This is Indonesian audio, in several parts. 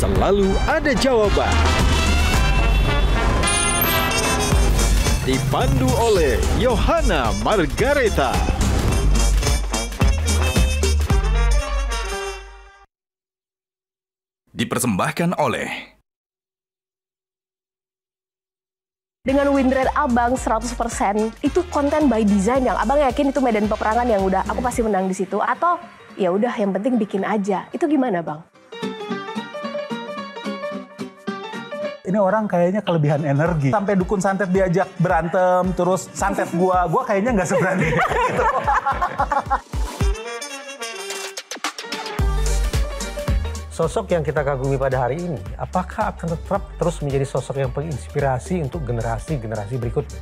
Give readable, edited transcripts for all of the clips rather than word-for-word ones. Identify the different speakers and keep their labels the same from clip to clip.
Speaker 1: selalu ada jawaban. Dipandu oleh Yohana Margareta.
Speaker 2: Dipersembahkan oleh
Speaker 3: dengan win rate abang 100%, itu konten by design yang abang yakin itu medan peperangan yang udah aku pasti menang di situ, atau ya udah yang penting bikin aja. Itu gimana, Bang?
Speaker 4: Ini orang kayaknya kelebihan energi. Sampai dukun santet diajak berantem, terus santet gua kayaknya nggak seberani gitu.
Speaker 5: Sosok yang kita kagumi pada hari ini, apakah akan tetap terus menjadi sosok yang menginspirasi untuk generasi-generasi berikutnya?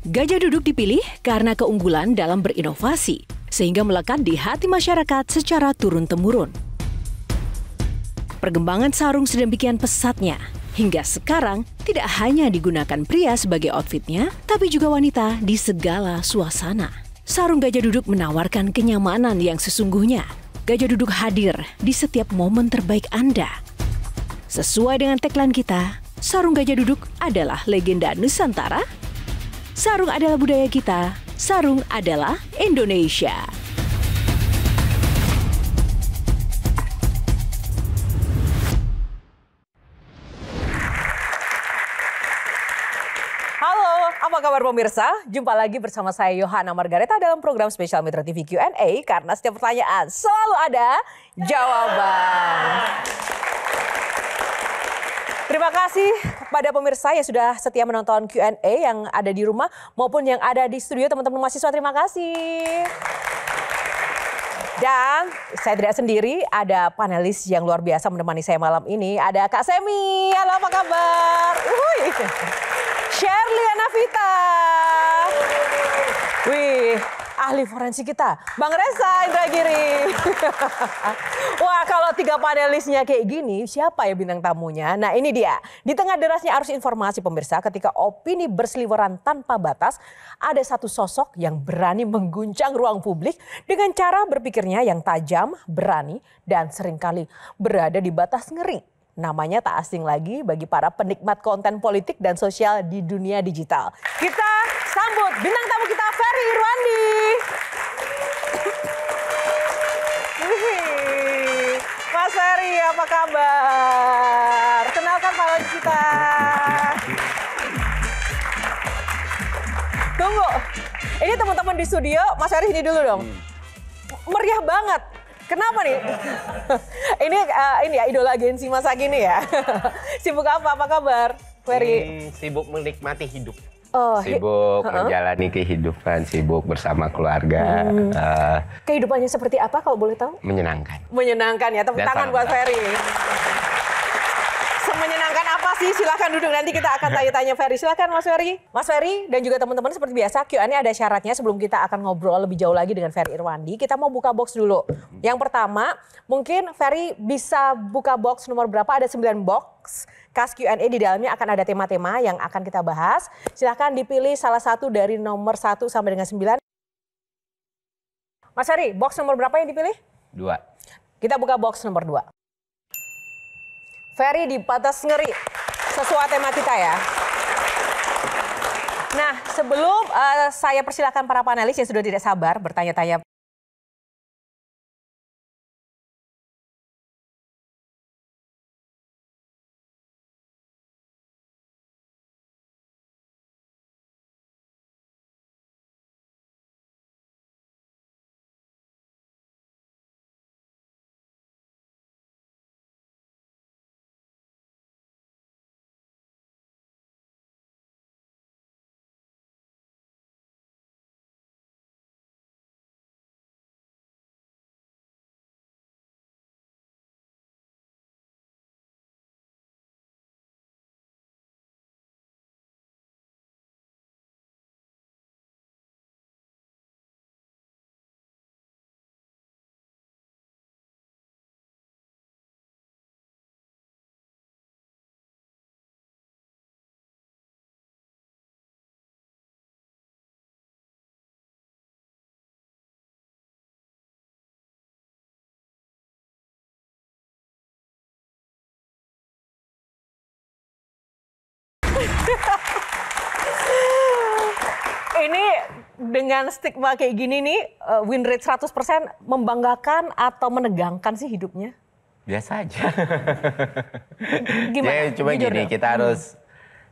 Speaker 6: Gajah Duduk dipilih karena keunggulan dalam berinovasi, sehingga melekat di hati masyarakat secara turun-temurun. Perkembangan sarung sedemikian pesatnya, hingga sekarang tidak hanya digunakan pria sebagai outfitnya, tapi juga wanita di segala suasana. Sarung Gajah Duduk menawarkan kenyamanan yang sesungguhnya. Gajah Duduk hadir di setiap momen terbaik Anda. Sesuai dengan tagline kita, sarung Gajah Duduk adalah legenda Nusantara. Sarung adalah budaya kita, sarung adalah Indonesia.
Speaker 7: Halo, apa kabar pemirsa? Jumpa lagi bersama saya Yohana Margareta dalam program spesial Metro TV Q&A, karena setiap pertanyaan selalu ada jawaban. Terima kasih kepada pemirsa yang sudah setia menonton Q&A yang ada di rumah maupun yang ada di studio, teman-teman mahasiswa, terima kasih. Dan saya tidak sendiri, ada panelis yang luar biasa menemani saya malam ini. Ada Kak Semi, halo apa kabar? Shirley Anavita. Wih, ahli forensik kita, Bang Reza Indragiri. Wah, kalau tiga panelisnya kayak gini, siapa ya bintang tamunya? Nah, ini dia. Di tengah derasnya arus informasi pemirsa, ketika opini berseliweran tanpa batas, ada satu sosok yang berani mengguncang ruang publik dengan cara berpikirnya yang tajam, berani, dan seringkali berada di batas ngeri. Namanya tak asing lagi bagi para penikmat konten politik dan sosial di dunia digital. Kita sambut bintang tamu kita, Ferry Irwandi. Mas Ferry, apa kabar? Kenalkan pahlawan kita. Tunggu, ini teman-teman di studio, Mas Ferry sini dulu dong. Meriah banget. Kenapa nih? Ini ya idola Gen Z masa gini ya. Sibuk apa kabar, Ferry?
Speaker 8: Sibuk menikmati hidup.
Speaker 7: Sibuk
Speaker 8: menjalani kehidupan, sibuk bersama keluarga.
Speaker 7: Kehidupannya seperti apa kalau boleh tahu?
Speaker 8: Menyenangkan.
Speaker 7: Menyenangkan ya, tepuk tangan buat Ferry. Semenyenangkan apa sih? Silahkan duduk, nanti kita akan tanya-tanya Ferry. Silahkan Mas Ferry. Mas Ferry dan juga teman-teman, seperti biasa Q&A ada syaratnya. Sebelum kita akan ngobrol lebih jauh lagi dengan Ferry Irwandi, kita mau buka box dulu. Yang pertama, mungkin Ferry bisa buka box nomor berapa? Ada 9 box. Kas Q&A di dalamnya akan ada tema-tema yang akan kita bahas. Silahkan dipilih salah satu dari nomor 1 sampai dengan 9. Mas Ferry, box nomor berapa yang dipilih?
Speaker 8: 2.
Speaker 7: Kita buka box nomor 2. Ferry di batas ngeri, sesuai tema kita ya. Nah, sebelum saya persilakan para panelis yang sudah tidak sabar bertanya-tanya Ini dengan stigma kayak gini nih, win rate 100% membanggakan atau menegangkan sih hidupnya?
Speaker 8: Biasa aja.
Speaker 7: Gimana?
Speaker 8: Ya, cuma
Speaker 7: Jujur
Speaker 8: gini,
Speaker 7: dong.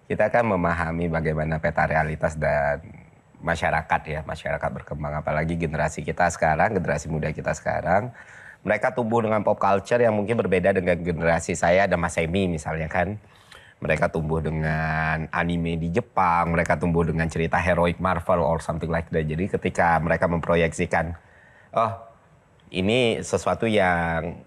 Speaker 8: kita kan memahami bagaimana peta realitas dan masyarakat ya, masyarakat berkembang. Apalagi generasi kita sekarang, generasi muda kita sekarang, mereka tumbuh dengan pop culture yang mungkin berbeda dengan generasi saya dan Mas Semi misalnya kan. Mereka tumbuh dengan anime di Jepang, mereka tumbuh dengan cerita heroic Marvel or something like that. Jadi ketika mereka memproyeksikan, oh ini sesuatu yang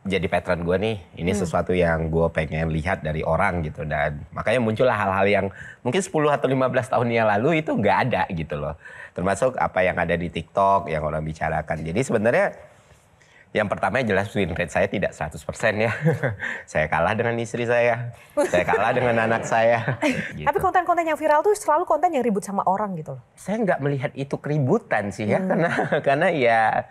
Speaker 8: jadi pattern gue nih, ini sesuatu yang gue pengen lihat dari orang gitu. Dan makanya muncullah hal-hal yang mungkin 10 atau 15 tahun yang lalu itu nggak ada gitu loh. Termasuk apa yang ada di TikTok yang orang bicarakan. Jadi sebenarnya yang pertama jelas win rate saya tidak 100% ya. Saya kalah dengan istri saya kalah dengan anak saya. Gitu.
Speaker 7: Tapi konten-konten yang viral tuh selalu konten yang ribut sama orang gitu loh.
Speaker 8: Saya nggak melihat itu keributan sih ya, karena ya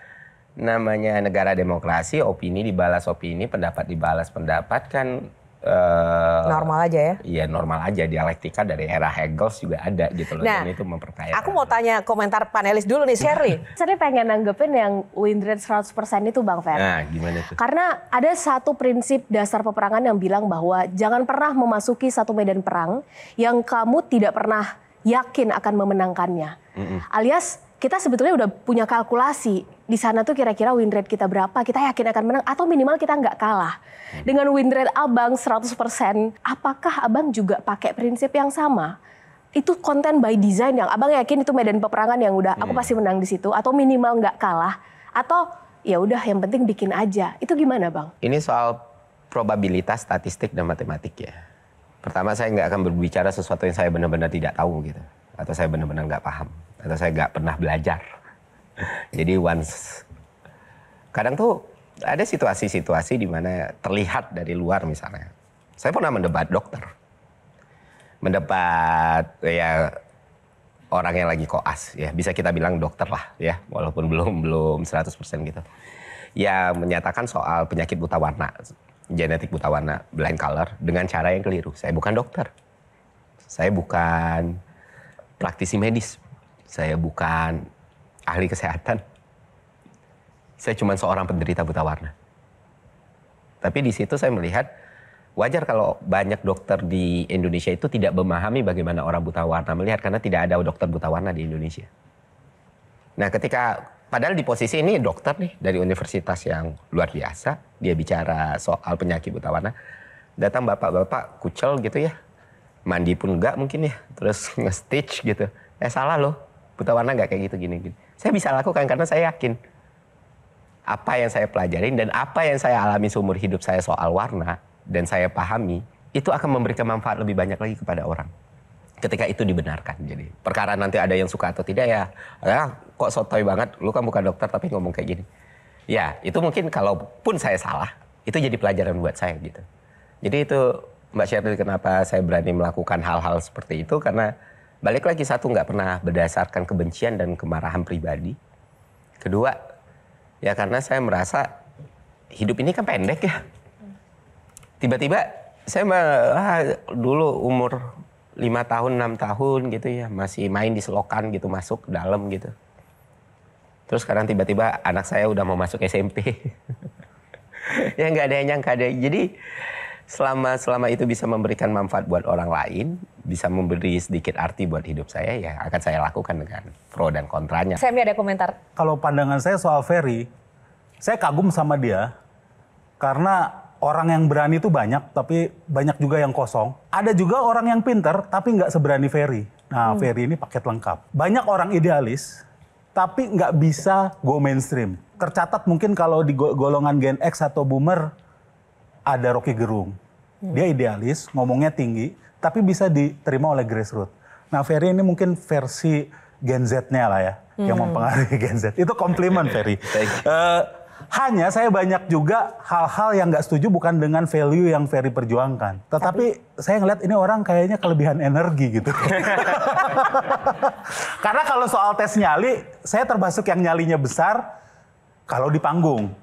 Speaker 8: namanya negara demokrasi, opini dibalas opini, pendapat dibalas pendapat kan.
Speaker 7: Normal aja ya?
Speaker 8: Iya normal aja, dialektika dari era Hegel juga ada gitu loh.
Speaker 7: Nah,
Speaker 8: dan itu memperkaya.
Speaker 7: Aku mau tanya komentar panelis dulu nih, Sherly.
Speaker 3: Saya pengen nanggepin yang win rate 100% itu Bang Fer.
Speaker 8: Nah gimana tuh?
Speaker 3: Karena ada satu prinsip dasar peperangan yang bilang bahwa jangan pernah memasuki satu medan perang yang kamu tidak pernah yakin akan memenangkannya. Alias kita sebetulnya udah punya kalkulasi di sana tuh kira-kira win rate kita berapa, kita yakin akan menang atau minimal kita nggak kalah. Dengan win rate Abang 100%, apakah Abang juga pakai prinsip yang sama? Itu konten by design yang Abang yakin itu medan peperangan yang udah aku pasti menang di situ atau minimal nggak kalah atau ya udah yang penting bikin aja. Itu gimana Bang?
Speaker 8: Ini soal probabilitas, statistik dan matematik ya. Pertama saya nggak akan berbicara sesuatu yang saya benar-benar tidak tahu gitu, atau saya benar-benar nggak paham, atau saya nggak pernah belajar. Jadi kadang tuh ada situasi-situasi di mana terlihat dari luar misalnya. Saya pernah mendebat dokter, mendebat ya orang yang lagi koas ya, bisa kita bilang dokter lah ya, walaupun belum 100% gitu. Ya menyatakan soal penyakit buta warna, genetik buta warna, blind color dengan cara yang keliru. Saya bukan dokter, saya bukan praktisi medis, saya bukan ahli kesehatan. Saya cuma seorang penderita buta warna. Tapi di situ saya melihat wajar kalau banyak dokter di Indonesia itu tidak memahami bagaimana orang buta warna melihat karena tidak ada dokter buta warna di Indonesia. Nah, padahal di posisi ini dokter nih dari universitas yang luar biasa, dia bicara soal penyakit buta warna. Datang bapak-bapak kucel gitu ya. Mandi pun enggak mungkin ya, terus nge-stitch gitu. Salah loh. Buta warna nggak kayak gitu gini. Saya bisa lakukan karena saya yakin apa yang saya pelajarin dan apa yang saya alami seumur hidup saya soal warna dan saya pahami itu akan memberikan manfaat lebih banyak lagi kepada orang ketika itu dibenarkan. Jadi perkara nanti ada yang suka atau tidak ya kok sotoy banget, lu kan bukan dokter tapi ngomong kayak gini. Ya itu mungkin kalaupun saya salah itu jadi pelajaran buat saya gitu. Jadi itu Mbak Sherly kenapa saya berani melakukan hal-hal seperti itu karena balik lagi satu nggak pernah berdasarkan kebencian dan kemarahan pribadi. Kedua, ya karena saya merasa hidup ini kan pendek ya. Tiba-tiba saya dulu umur 5 tahun, 6 tahun gitu ya. Masih main di selokan gitu, masuk ke dalam gitu. Terus sekarang tiba-tiba anak saya udah mau masuk SMP. Ya nggak ada yang nyangka deh. Jadi selama itu bisa memberikan manfaat buat orang lain, bisa memberi sedikit arti buat hidup saya, ya akan saya lakukan dengan pro dan kontranya.
Speaker 7: Semi ada komentar?
Speaker 4: Kalau pandangan saya soal Ferry, saya kagum sama dia. Karena orang yang berani itu banyak, tapi banyak juga yang kosong. Ada juga orang yang pinter, tapi nggak seberani Ferry. Nah, Ferry ini paket lengkap. Banyak orang idealis, tapi nggak bisa go mainstream. Tercatat mungkin kalau di golongan Gen X atau Boomer, ada Rocky Gerung. Dia idealis, ngomongnya tinggi, tapi bisa diterima oleh grassroots. Nah, Ferry ini mungkin versi Gen Z-nya lah ya, yang mempengaruhi Gen Z. Itu komplimen, Ferry. Hanya saya banyak juga hal-hal yang nggak setuju bukan dengan value yang Ferry perjuangkan. Tetapi saya ngeliat ini orang kayaknya kelebihan energi gitu. Karena kalau soal tes nyali, saya termasuk yang nyalinya besar kalau di panggung.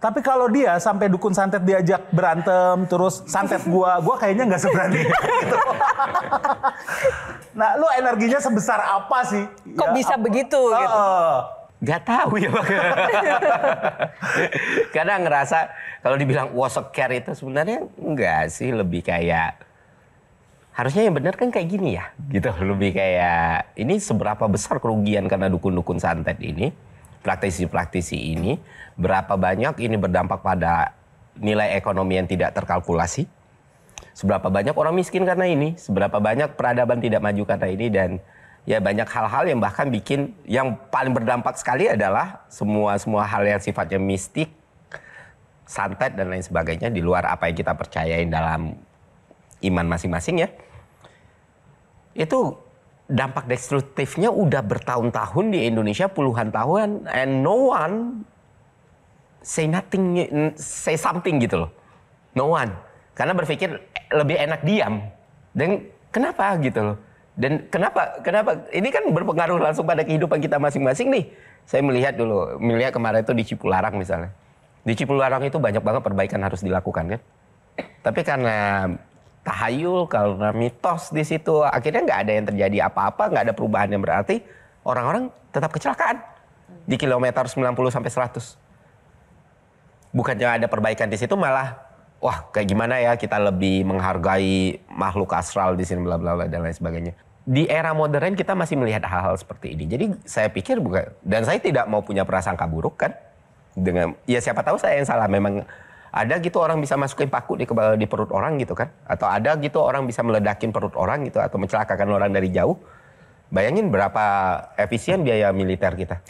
Speaker 4: Tapi kalau dia sampai dukun santet diajak berantem, terus santet gua kayaknya nggak seberani gitu. Nah, lu energinya sebesar apa sih?
Speaker 7: Kok bisa begitu gitu?
Speaker 8: Gak tahu ya Bang. Kadang ngerasa kalau dibilang wasok care itu sebenarnya enggak sih, lebih kayak harusnya yang benar kan kayak gini ya, gitu. Lebih kayak ini seberapa besar kerugian karena dukun-dukun santet ini, praktisi-praktisi ini, berapa banyak ini berdampak pada nilai ekonomi yang tidak terkalkulasi, seberapa banyak orang miskin karena ini, seberapa banyak peradaban tidak maju karena ini, dan ya banyak hal-hal yang bahkan bikin yang paling berdampak sekali adalah semua hal yang sifatnya mistik, santet dan lain sebagainya di luar apa yang kita percayain dalam iman masing-masing ya. Itu dampak destruktifnya udah bertahun-tahun di Indonesia, puluhan tahun, and no one say something gitu loh. No one. Karena berpikir lebih enak diam. Dan kenapa gitu loh. Dan kenapa ini kan berpengaruh langsung pada kehidupan kita masing-masing nih. Saya melihat kemarin itu di Cipularang misalnya. Di Cipularang itu banyak banget perbaikan harus dilakukan kan. Tapi karena tahayul, karena mitos di situ, akhirnya nggak ada yang terjadi apa-apa, nggak ada perubahan yang berarti, orang-orang tetap kecelakaan di kilometer 90 sampai 100. Bukannya ada perbaikan di situ, malah wah kayak gimana ya kita lebih menghargai makhluk astral di sini bla bla bla dan lain sebagainya. Di era modern kita masih melihat hal-hal seperti ini. Jadi saya pikir bukan, dan saya tidak mau punya prasangka buruk kan dengan ya siapa tahu saya yang salah, memang ada gitu orang bisa masukin paku di perut orang gitu kan, atau ada gitu orang bisa meledakin perut orang gitu atau mencelakakan orang dari jauh. Bayangin berapa efisien biaya militer kita.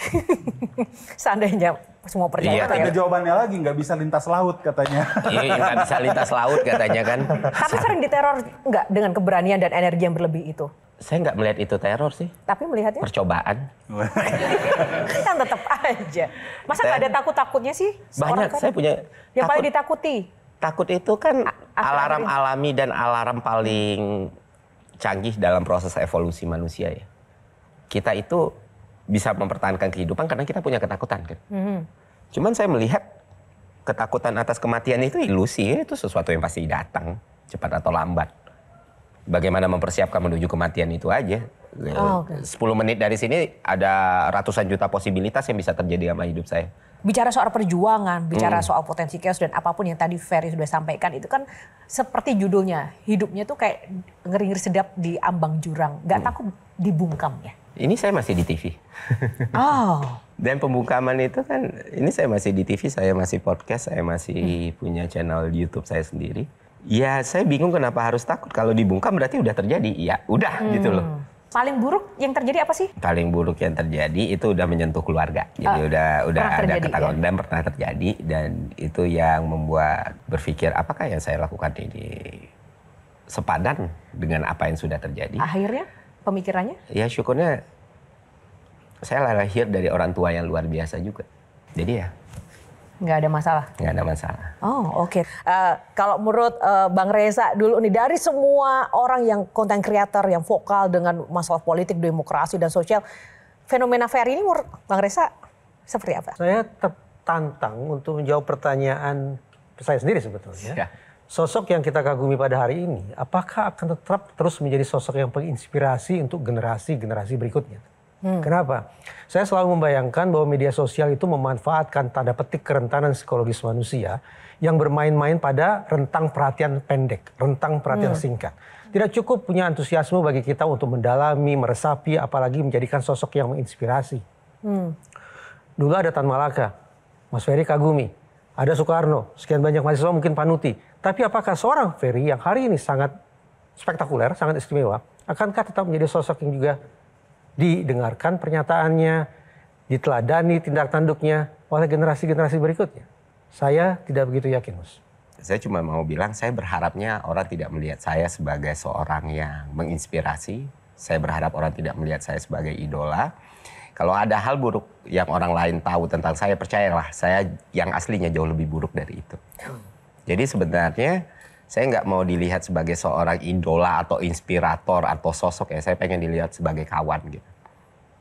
Speaker 7: Seandainya semua perjalanan.
Speaker 4: Iya, ada jawabannya lagi, nggak bisa lintas laut katanya.
Speaker 8: Iya, nggak bisa lintas laut katanya kan.
Speaker 7: Tapi sering diteror nggak dengan keberanian dan energi yang berlebih itu?
Speaker 8: Saya nggak melihat itu teror sih.
Speaker 7: Tapi melihatnya?
Speaker 8: Percobaan.
Speaker 7: Kan tetap aja. Masa nggak ada takut-takutnya sih?
Speaker 8: Banyak, saya punya.
Speaker 7: Yang paling ditakuti?
Speaker 8: Takut itu kan alarm alami dan alarm paling canggih dalam proses evolusi manusia ya. Kita itu bisa mempertahankan kehidupan karena kita punya ketakutan kan. Cuman saya melihat ketakutan atas kematian itu ilusi, itu sesuatu yang pasti datang cepat atau lambat. Bagaimana mempersiapkan menuju kematian itu aja. 10 menit dari sini ada ratusan juta posibilitas yang bisa terjadi sama hidup saya.
Speaker 7: Bicara soal perjuangan, bicara soal potensi chaos dan apapun yang tadi Ferry sudah sampaikan, itu kan seperti judulnya, hidupnya tuh kayak ngeri-ngeri sedap di ambang jurang. Gak takut dibungkam ya?
Speaker 8: Ini saya masih di TV. Dan pembungkaman itu kan, ini saya masih di TV, saya masih podcast, saya masih punya channel YouTube saya sendiri. Ya saya bingung kenapa harus takut, kalau dibungkam berarti udah terjadi, ya udah gitu loh.
Speaker 7: Paling buruk yang terjadi apa sih?
Speaker 8: Paling buruk yang terjadi itu udah menyentuh keluarga. Jadi udah ada ketakutan dan pernah terjadi, dan itu yang membuat berpikir apakah yang saya lakukan ini sepadan dengan apa yang sudah terjadi.
Speaker 7: Akhirnya pemikirannya? Ya
Speaker 8: syukurnya saya lahir dari orang tua yang luar biasa juga. Jadi ya
Speaker 7: nggak ada masalah?
Speaker 8: Nggak ada masalah.
Speaker 7: Oh oke. Kalau menurut Bang Reza dulu nih, dari semua orang yang konten kreator yang vokal dengan masalah politik, demokrasi dan sosial, fenomena Ferry ini menurut Bang Reza seperti apa?
Speaker 5: Saya tertantang untuk menjawab pertanyaan saya sendiri sebetulnya. Ya. Sosok yang kita kagumi pada hari ini, apakah akan tetap terus menjadi sosok yang menginspirasi untuk generasi-generasi berikutnya? Kenapa? Saya selalu membayangkan bahwa media sosial itu memanfaatkan tanda petik kerentanan psikologis manusia yang bermain-main pada rentang perhatian pendek, rentang perhatian singkat. Tidak cukup punya antusiasme bagi kita untuk mendalami, meresapi, apalagi menjadikan sosok yang menginspirasi. Dulu ada Tan Malaka, Mas Ferry kagumi, ada Soekarno, sekian banyak mahasiswa mungkin panuti. Tapi apakah seorang Ferry yang hari ini sangat spektakuler, sangat istimewa, akankah tetap menjadi sosok yang juga didengarkan pernyataannya, diteladani tindak tanduknya oleh generasi-generasi berikutnya? Saya tidak begitu yakin, Mas.
Speaker 8: Saya cuma mau bilang, saya berharapnya orang tidak melihat saya sebagai seorang yang menginspirasi. Saya berharap orang tidak melihat saya sebagai idola. Kalau ada hal buruk yang orang lain tahu tentang saya, percayalah, saya yang aslinya jauh lebih buruk dari itu. Jadi sebenarnya saya nggak mau dilihat sebagai seorang idola atau inspirator atau sosok ya. Saya pengen dilihat sebagai kawan gitu.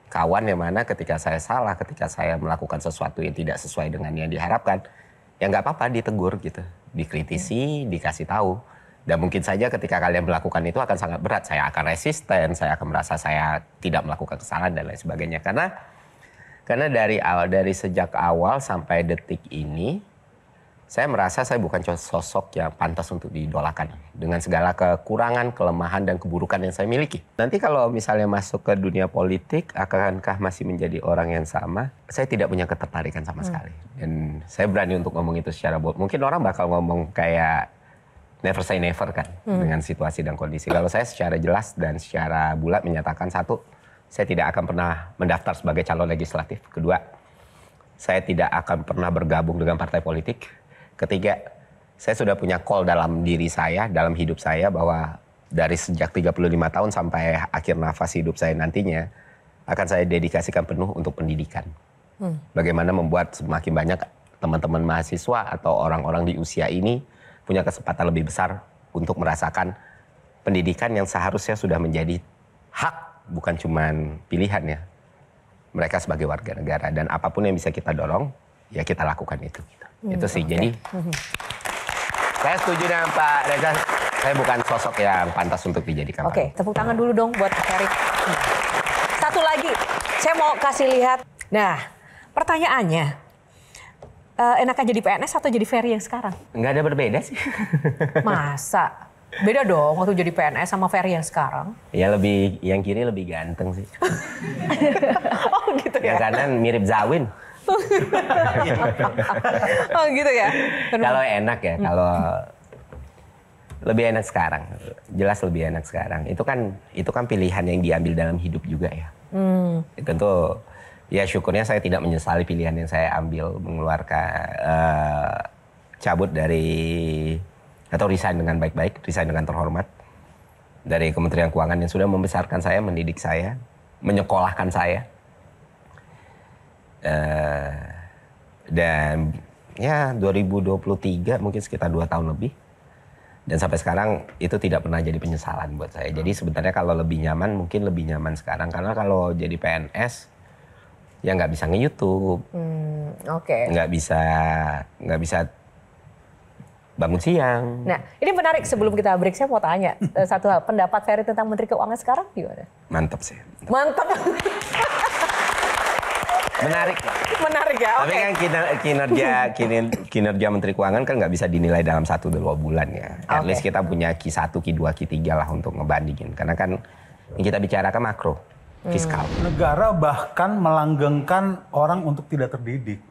Speaker 8: Kawan yang mana ketika saya salah, ketika saya melakukan sesuatu yang tidak sesuai dengan yang diharapkan, ya nggak apa-apa ditegur gitu, dikritisi, dikasih tahu. Dan mungkin saja ketika kalian melakukan itu akan sangat berat. Saya akan resisten, saya akan merasa saya tidak melakukan kesalahan dan lain sebagainya. Karena dari sejak awal sampai detik ini, saya merasa saya bukan sosok yang pantas untuk diidolakan. Dengan segala kekurangan, kelemahan, dan keburukan yang saya miliki. Nanti kalau misalnya masuk ke dunia politik, akankah masih menjadi orang yang sama? Saya tidak punya ketertarikan sama sekali. Dan saya berani untuk ngomong itu secara bold. Mungkin orang bakal ngomong kayak never say never kan, dengan situasi dan kondisi. Kalau saya secara jelas dan secara bulat menyatakan, satu, saya tidak akan pernah mendaftar sebagai calon legislatif. Kedua, saya tidak akan pernah bergabung dengan partai politik. Ketiga, saya sudah punya call dalam diri saya, dalam hidup saya, bahwa dari sejak 35 tahun sampai akhir nafas hidup saya nantinya, akan saya dedikasikan penuh untuk pendidikan. Bagaimana membuat semakin banyak teman-teman mahasiswa atau orang-orang di usia ini punya kesempatan lebih besar untuk merasakan pendidikan yang seharusnya sudah menjadi hak, bukan cuman pilihannya mereka sebagai warga negara. Dan apapun yang bisa kita dorong, ya kita lakukan itu. Itu sih. Jadi saya setuju dengan Pak Reza. Saya bukan sosok yang pantas untuk dijadikan.
Speaker 7: Oke, tepuk tangan dulu dong buat Ferry. Satu lagi, saya mau kasih lihat. Nah, pertanyaannya, enakan jadi PNS atau jadi Ferry yang sekarang?
Speaker 8: Nggak ada berbeda sih.
Speaker 7: Masa? Beda dong waktu jadi PNS sama Ferry yang sekarang.
Speaker 8: Ya yang kiri lebih ganteng sih.
Speaker 7: Oh gitu ya?
Speaker 8: Yang kanan mirip Zawin.
Speaker 7: Oh gitu ya?
Speaker 8: Kalau enak ya, kalau lebih enak sekarang. Jelas lebih enak sekarang. Itu kan pilihan yang diambil dalam hidup juga ya. Tentu ya syukurnya saya tidak menyesali pilihan yang saya ambil, mengeluarkan cabut dari atau resign dengan baik-baik, resign dengan terhormat dari Kementerian Keuangan yang sudah membesarkan saya, mendidik saya, menyekolahkan saya. Dan ya 2023 mungkin sekitar 2 tahun lebih. Dan sampai sekarang itu tidak pernah jadi penyesalan buat saya. Jadi sebenarnya kalau lebih nyaman, mungkin lebih nyaman sekarang. Karena kalau jadi PNS, ya nggak bisa nge-YouTube, nggak bisa bangun siang.
Speaker 7: Nah, ini menarik. Sebelum kita break, saya mau tanya satu hal. Pendapat Ferry tentang Menteri Keuangan sekarang gimana?
Speaker 8: Mantap sih.
Speaker 7: Mantap.
Speaker 8: Menarik.
Speaker 7: Menarik ya.
Speaker 8: Tapi kan kinerja Menteri Keuangan kan nggak bisa dinilai dalam 1-2 bulan ya. At least kita punya Q1, Q2, Q3 lah untuk ngebandingin. Karena kan yang kita bicarakan makro, fiskal.
Speaker 4: Negara bahkan melanggengkan orang untuk tidak terdidik.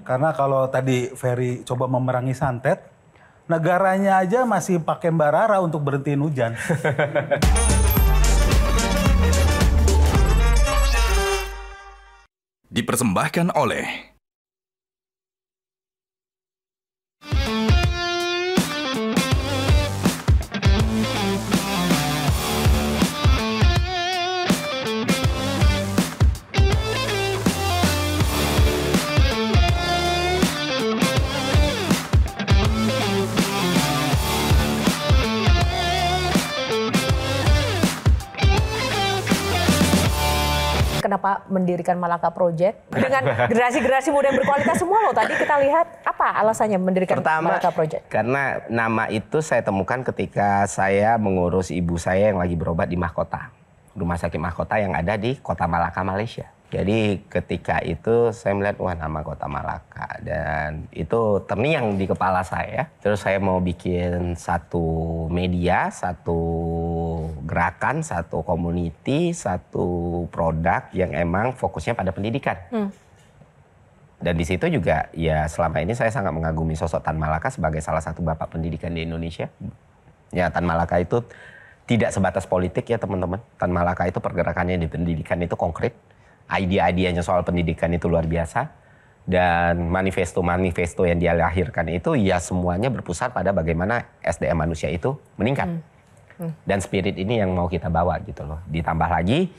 Speaker 4: Karena kalau tadi Ferry coba memerangi santet, negaranya aja masih pakai Mbak Rara untuk berhentiin hujan.
Speaker 2: Dipersembahkan oleh
Speaker 7: kenapa mendirikan Malaka Project dengan generasi-generasi muda yang berkualitas semua loh. Tadi kita lihat apa alasannya mendirikan Malaka Project?
Speaker 8: Karena nama itu saya temukan ketika saya mengurus ibu saya yang lagi berobat di Mahkota, rumah sakit Mahkota yang ada di Kota Malaka, Malaysia. Jadi ketika itu saya melihat wah nama Kota Malaka dan itu terngiang di kepala saya. Terus saya mau bikin satu media, satu gerakan, satu community, satu produk yang emang fokusnya pada pendidikan. Dan di situ juga ya selama ini saya sangat mengagumi sosok Tan Malaka sebagai salah satu bapak pendidikan di Indonesia. Ya Tan Malaka itu tidak sebatas politik ya teman-teman. Tan Malaka itu pergerakannya di pendidikan itu konkret. Ide-idenya soal pendidikan itu luar biasa. Dan manifesto-manifesto yang dia lahirkan itu ya semuanya berpusat pada bagaimana SDM manusia itu meningkat. Dan spirit ini yang mau kita bawa gitu loh. Ditambah lagi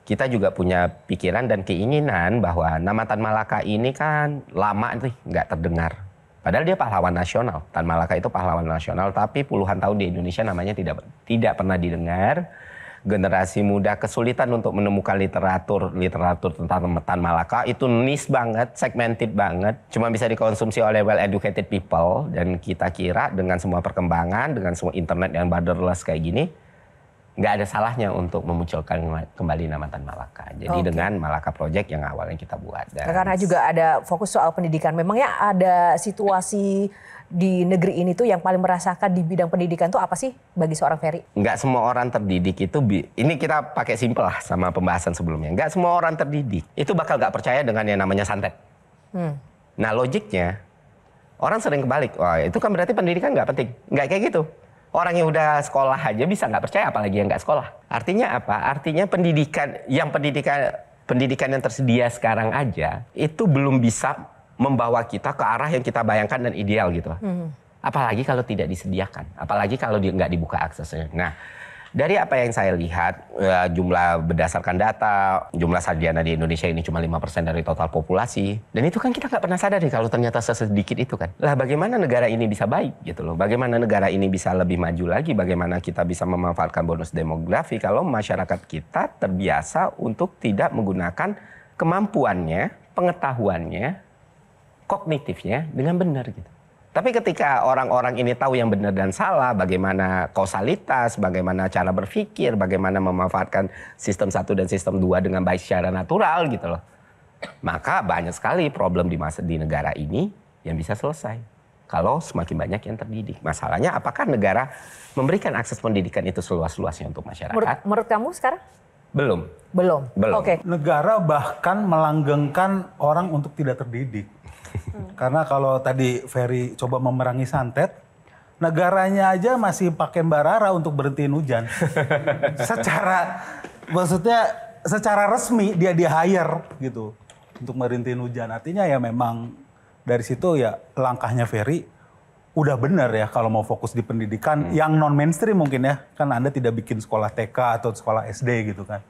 Speaker 8: kita juga punya pikiran dan keinginan bahwa nama Tan Malaka ini kan lama nih nggak terdengar. Padahal dia pahlawan nasional. Tan Malaka itu pahlawan nasional tapi puluhan tahun di Indonesia namanya tidak pernah didengar. generasi muda kesulitan untuk menemukan literatur tentang Tan Malaka. Itu niche banget, segmented banget, cuma bisa dikonsumsi oleh well educated people. Dan kita kira dengan semua perkembangan, dengan semua internet yang borderless kayak gini, nggak ada salahnya untuk memunculkan kembali nama Tan Malaka. Jadi dengan Malaka Project yang awalnya kita buat. Dan
Speaker 7: karena juga ada fokus soal pendidikan. Memangnya ada situasi di negeri ini tuh yang paling merasakan di bidang pendidikan tuh apa sih bagi seorang Ferry?
Speaker 8: Nggak semua orang terdidik itu, ini kita pakai simpel lah sama pembahasan sebelumnya. Nggak semua orang terdidik itu bakal nggak percaya dengan yang namanya santet. Nah logiknya, orang sering kebalik. Wah itu kan berarti pendidikan nggak penting. Nggak kayak gitu. Orang yang udah sekolah aja bisa nggak percaya, apalagi yang nggak sekolah. Artinya apa? Artinya pendidikan yang tersedia sekarang aja itu belum bisa membawa kita ke arah yang kita bayangkan dan ideal gitu. Apalagi kalau tidak disediakan, apalagi kalau nggak dibuka aksesnya. Nah, dari apa yang saya lihat, jumlah berdasarkan data, jumlah sarjana di Indonesia ini cuma 5% dari total populasi. Dan itu kan kita nggak pernah sadari kalau ternyata sedikit itu kan. Lah bagaimana negara ini bisa baik gitu loh. Bagaimana negara ini bisa lebih maju lagi, bagaimana kita bisa memanfaatkan bonus demografi kalau masyarakat kita terbiasa untuk tidak menggunakan kemampuannya, pengetahuannya, kognitifnya dengan benar gitu. Tapi ketika orang-orang ini tahu yang benar dan salah, bagaimana kausalitas, bagaimana cara berpikir, bagaimana memanfaatkan sistem 1 dan sistem 2 dengan baik secara natural gitu loh. Maka banyak sekali problem di negara ini yang bisa selesai kalau semakin banyak yang terdidik. Masalahnya apakah negara memberikan akses pendidikan itu seluas-luasnya untuk masyarakat?
Speaker 7: Menurut kamu sekarang?
Speaker 8: Belum.
Speaker 7: Oke.
Speaker 4: Negara bahkan melanggengkan orang untuk tidak terdidik. Karena kalau tadi Ferry coba memerangi santet, negaranya aja masih pakai Mbak Rara untuk berhentiin hujan. Secara resmi dia di-hire gitu untuk berhentiin hujan. Artinya ya memang dari situ ya langkahnya Ferry udah benar ya kalau mau fokus di pendidikan yang non mainstream mungkin ya. Kan Anda tidak bikin sekolah TK atau sekolah SD gitu kan.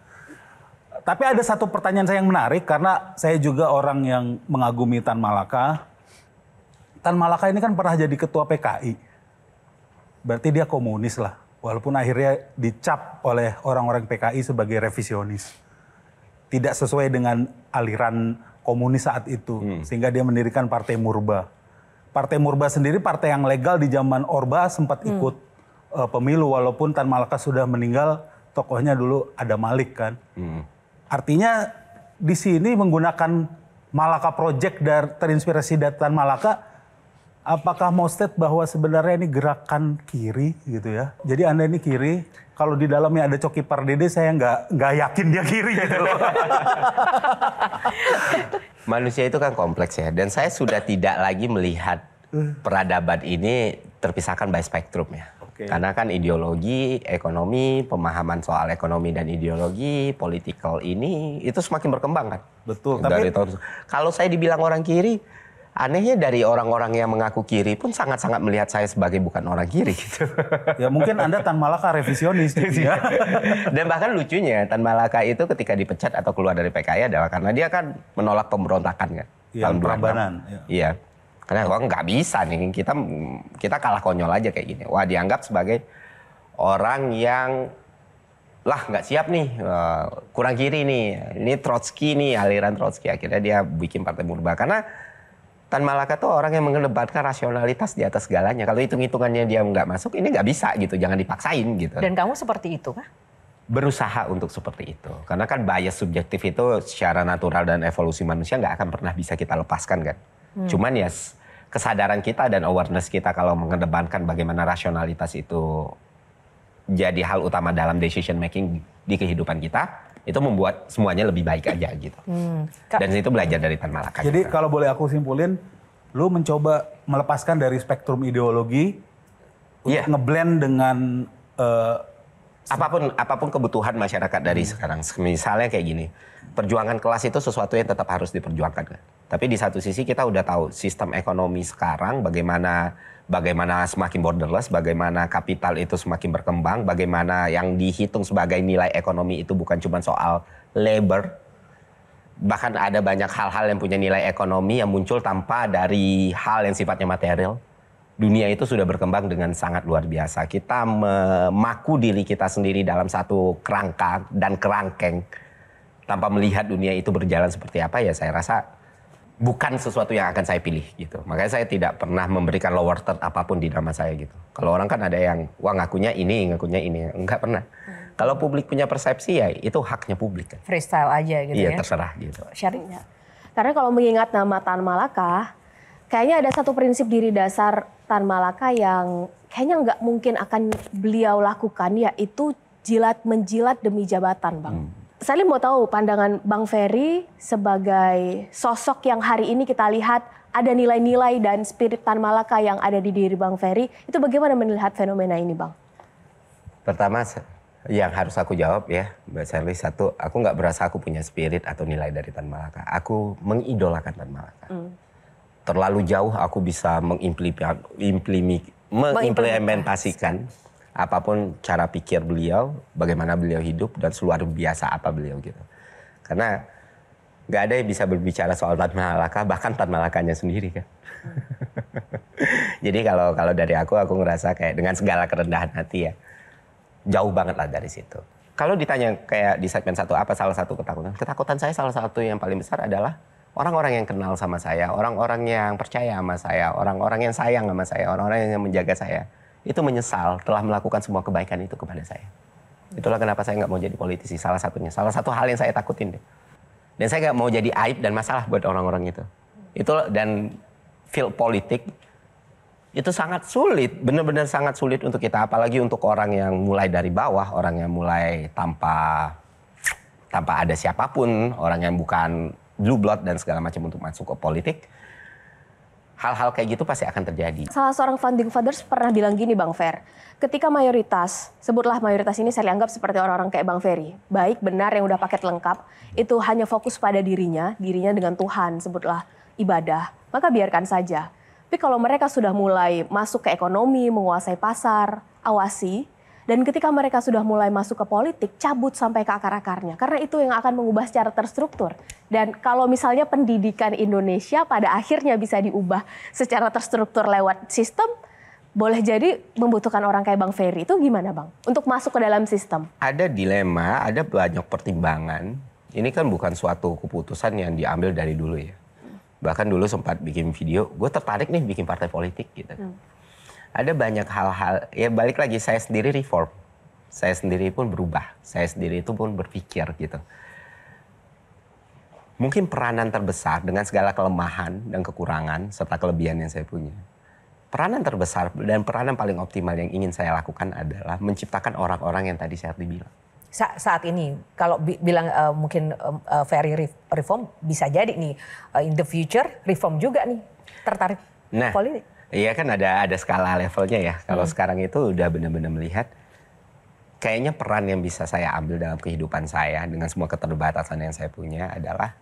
Speaker 4: Tapi ada satu pertanyaan saya yang menarik karena saya juga orang yang mengagumi Tan Malaka. Tan Malaka ini kan pernah jadi ketua PKI. Berarti dia komunis lah. Walaupun akhirnya dicap oleh orang-orang PKI sebagai revisionis. Tidak sesuai dengan aliran komunis saat itu. Sehingga dia mendirikan Partai Murba. Partai Murba sendiri partai yang legal di zaman Orba sempat ikut pemilu. Walaupun Tan Malaka sudah meninggal, tokohnya dulu ada Malik kan. Artinya di sini menggunakan Malaka Project terinspirasi dari Tan Malaka, apakah mau state bahwa sebenarnya ini gerakan kiri gitu ya? Jadi Anda ini kiri, kalau di dalamnya ada Coki Pardede saya nggak yakin dia kiri gitu.
Speaker 8: Manusia itu kan kompleks ya, dan saya sudah tidak lagi melihat peradaban ini terpisahkan by spektrum ya. Karena kan ideologi, ekonomi, pemahaman soal ekonomi dan ideologi, political ini itu semakin berkembang kan.
Speaker 4: Betul.
Speaker 8: Kalau saya dibilang orang kiri, anehnya dari orang-orang yang mengaku kiri pun sangat-sangat melihat saya sebagai bukan orang kiri gitu.
Speaker 4: Ya mungkin Anda Tan Malaka revisionis gitu ya.
Speaker 8: Dan bahkan lucunya Tan Malaka itu ketika dipecat atau keluar dari PKI adalah karena dia kan menolak pemberontakan kan.
Speaker 4: Yang Prambanan.
Speaker 8: Iya. Karena wah nggak bisa nih, kita kalah konyol aja kayak gini. Wah dianggap sebagai orang yang nggak siap nih, kurang kiri nih. Ini Trotsky nih, aliran Trotsky. Akhirnya dia bikin Partai Murba. Karena Tan Malaka tuh orang yang mengedepankan rasionalitas di atas segalanya. Kalau hitung-hitungannya dia nggak masuk, ini nggak bisa gitu. Jangan dipaksain gitu.
Speaker 7: Dan kamu seperti itu kah?
Speaker 8: Berusaha untuk seperti itu. Karena kan bias subjektif itu secara natural dan evolusi manusia nggak akan pernah bisa kita lepaskan kan. Cuman ya kesadaran kita dan awareness kita kalau mengedepankan bagaimana rasionalitas itu jadi hal utama dalam decision making di kehidupan kita, itu membuat semuanya lebih baik aja gitu. Dan itu belajar dari Tan Malaka.
Speaker 4: Jadi kalau boleh aku simpulin, lu mencoba melepaskan dari spektrum ideologi untuk ngeblend dengan
Speaker 8: apapun kebutuhan masyarakat dari sekarang. Misalnya kayak gini, perjuangan kelas itu sesuatu yang tetap harus diperjuangkan kan. Tapi di satu sisi kita udah tahu sistem ekonomi sekarang bagaimana semakin borderless, bagaimana kapital itu semakin berkembang, bagaimana yang dihitung sebagai nilai ekonomi itu bukan cuma soal labor. Bahkan ada banyak hal-hal yang punya nilai ekonomi yang muncul tanpa dari hal yang sifatnya material. Dunia itu sudah berkembang dengan sangat luar biasa. Kita memaku diri kita sendiri dalam satu kerangka dan kerangkeng tanpa melihat dunia itu berjalan seperti apa, ya saya rasa bukan sesuatu yang akan saya pilih gitu. Makanya saya tidak pernah memberikan lower third apapun di nama saya gitu. Kalau orang kan ada yang wah ngakunya ini, enggak pernah. Kalau publik punya persepsi ya itu haknya publik kan.
Speaker 7: Freestyle aja gitu ya.
Speaker 8: Iya, terserah gitu.
Speaker 3: Syarinya. Karena kalau mengingat nama Tan Malaka, kayaknya ada satu prinsip diri dasar Tan Malaka yang kayaknya nggak mungkin akan beliau lakukan, yaitu menjilat demi jabatan, Bang. Saya mau tahu pandangan Bang Ferry sebagai sosok yang hari ini kita lihat ada nilai-nilai dan spirit Tan Malaka yang ada di diri Bang Ferry. Itu bagaimana melihat fenomena ini, Bang?
Speaker 8: Pertama yang harus aku jawab ya, Mbak Sherly, satu, aku nggak berasa aku punya spirit atau nilai dari Tan Malaka. Aku mengidolakan Tan Malaka. Terlalu jauh aku bisa mengimplementasikan apapun cara pikir beliau, bagaimana beliau hidup, dan luar biasa apa beliau gitu. Karena nggak ada yang bisa berbicara soal Tan Malaka, bahkan Tan Malakanya sendiri kan. Jadi kalau dari aku ngerasa kayak dengan segala kerendahan hati ya, jauh banget lah dari situ. Kalau ditanya kayak di segmen satu, apa salah satu ketakutan? Ketakutan saya salah satu yang paling besar adalah orang-orang yang kenal sama saya, orang-orang yang percaya sama saya, orang-orang yang sayang sama saya, orang-orang yang menjaga saya, itu menyesal telah melakukan semua kebaikan itu kepada saya. Itulah kenapa saya nggak mau jadi politisi, salah satunya. Salah satu hal yang saya takutin deh. Dan saya nggak mau jadi aib dan masalah buat orang-orang itu. Dan field politik itu sangat sulit, benar-benar sangat sulit untuk kita, apalagi untuk orang yang mulai dari bawah, orang yang mulai tanpa ada siapapun, orang yang bukan blue blood dan segala macam untuk masuk ke politik. Hal-hal kayak gitu pasti akan terjadi.
Speaker 3: Salah seorang founding fathers pernah bilang gini, Bang Fer, ketika mayoritas, sebutlah mayoritas ini saya anggap seperti orang-orang kayak Bang Ferry, baik benar yang udah paket lengkap, itu hanya fokus pada dirinya dengan Tuhan, sebutlah ibadah, maka biarkan saja. Tapi kalau mereka sudah mulai masuk ke ekonomi, menguasai pasar, awasi, dan ketika mereka sudah mulai masuk ke politik, cabut sampai ke akar-akarnya. Karena itu yang akan mengubah secara terstruktur. Dan kalau misalnya pendidikan Indonesia pada akhirnya bisa diubah secara terstruktur lewat sistem, boleh jadi membutuhkan orang kayak Bang Ferry. Itu gimana, Bang? Untuk masuk ke dalam sistem.
Speaker 8: Ada dilema, ada banyak pertimbangan. Ini kan bukan suatu keputusan yang diambil dari dulu ya. Bahkan dulu sempat bikin video, gue tertarik nih bikin partai politik gitu. Ada banyak hal-hal, ya balik lagi saya sendiri reform. Saya sendiri pun berubah, saya sendiri itu pun berpikir gitu. Mungkin peranan terbesar dengan segala kelemahan dan kekurangan serta kelebihan yang saya punya. Peranan terbesar dan peranan paling optimal yang ingin saya lakukan adalah menciptakan orang-orang yang tadi saya bilang.
Speaker 7: Saat ini kalau bilang mungkin Ferry reform, bisa jadi nih in the future reform juga nih tertarik politik.
Speaker 8: Iya kan ada skala levelnya ya. Kalau sekarang itu udah benar-benar melihat kayaknya peran yang bisa saya ambil dalam kehidupan saya dengan semua keterbatasan yang saya punya adalah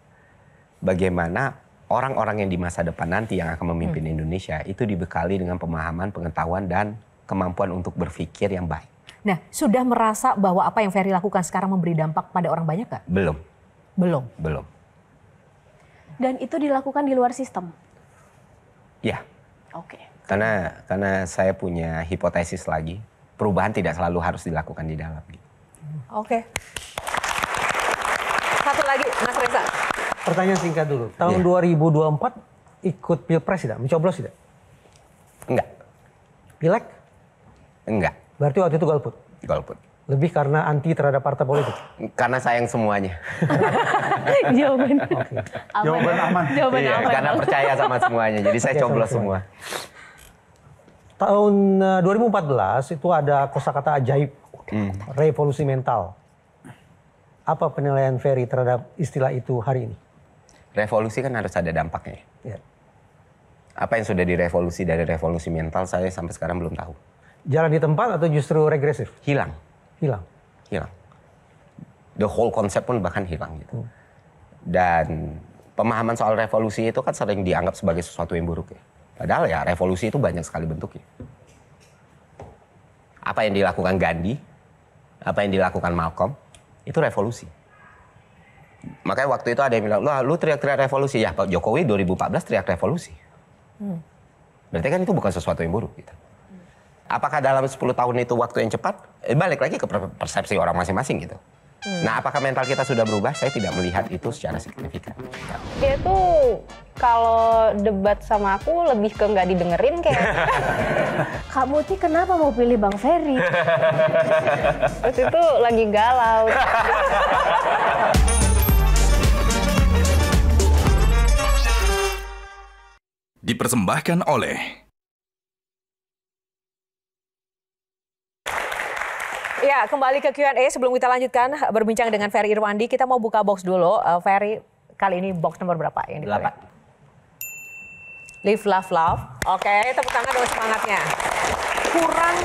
Speaker 8: bagaimana orang-orang yang di masa depan nanti yang akan memimpin Indonesia itu dibekali dengan pemahaman, pengetahuan, dan kemampuan untuk berpikir yang baik.
Speaker 7: Nah, sudah merasa bahwa apa yang Ferry lakukan sekarang memberi dampak pada orang banyak nggak?
Speaker 8: Belum. Belum.
Speaker 3: Dan itu dilakukan di luar sistem?
Speaker 8: Ya.
Speaker 3: Oke.
Speaker 8: Karena saya punya hipotesis lagi, perubahan tidak selalu harus dilakukan di dalam.
Speaker 7: Oke. Satu lagi, Mas Reza.
Speaker 5: Pertanyaan singkat dulu. Tahun 2024 ikut pilpres tidak? Mencoblos tidak?
Speaker 8: Enggak.
Speaker 5: Pileg?
Speaker 8: Enggak.
Speaker 5: Berarti waktu itu golput?
Speaker 8: Golput.
Speaker 5: Lebih karena anti terhadap partai politik?
Speaker 8: Karena sayang semuanya.
Speaker 3: Jawaban
Speaker 4: aman.
Speaker 3: Jawaban
Speaker 8: iya,
Speaker 3: aman.
Speaker 8: karena percaya sama semuanya. Jadi saya coblos semua.
Speaker 5: Tahun 2014 itu ada kosakata ajaib, revolusi mental. Apa penilaian Ferry terhadap istilah itu hari ini?
Speaker 8: Revolusi kan harus ada dampaknya.
Speaker 5: Ya.
Speaker 8: Apa yang sudah direvolusi dari revolusi mental saya sampai sekarang belum tahu.
Speaker 5: Jalan di tempat atau justru regresif?
Speaker 8: Hilang. The whole konsep pun bahkan hilang gitu. Dan pemahaman soal revolusi itu kan sering dianggap sebagai sesuatu yang buruk ya. Padahal ya revolusi itu banyak sekali bentuknya. Apa yang dilakukan Gandhi, apa yang dilakukan Malcolm, itu revolusi. Makanya waktu itu ada yang bilang, lu teriak-teriak revolusi. Ya Pak Jokowi 2014 teriak revolusi. Berarti kan itu bukan sesuatu yang buruk gitu. Apakah dalam 10 tahun itu waktu yang cepat? Balik lagi ke persepsi orang masing-masing gitu. Nah, apakah mental kita sudah berubah? Saya tidak melihat itu secara signifikan.
Speaker 9: Dia tuh kalau debat sama aku lebih ke nggak didengerin kayak.
Speaker 3: Kak Muti kenapa mau pilih Bang Ferry?
Speaker 9: Terus itu lagi galau.
Speaker 2: Dipersembahkan oleh
Speaker 7: Ya, kembali ke Q&A sebelum kita lanjutkan berbincang dengan Ferry Irwandi. Kita mau buka box dulu. Ferry, kali ini box nomor berapa yang dipilih? 8. Live, love, love. Oke, tepuk tangan dong semangatnya. Kurang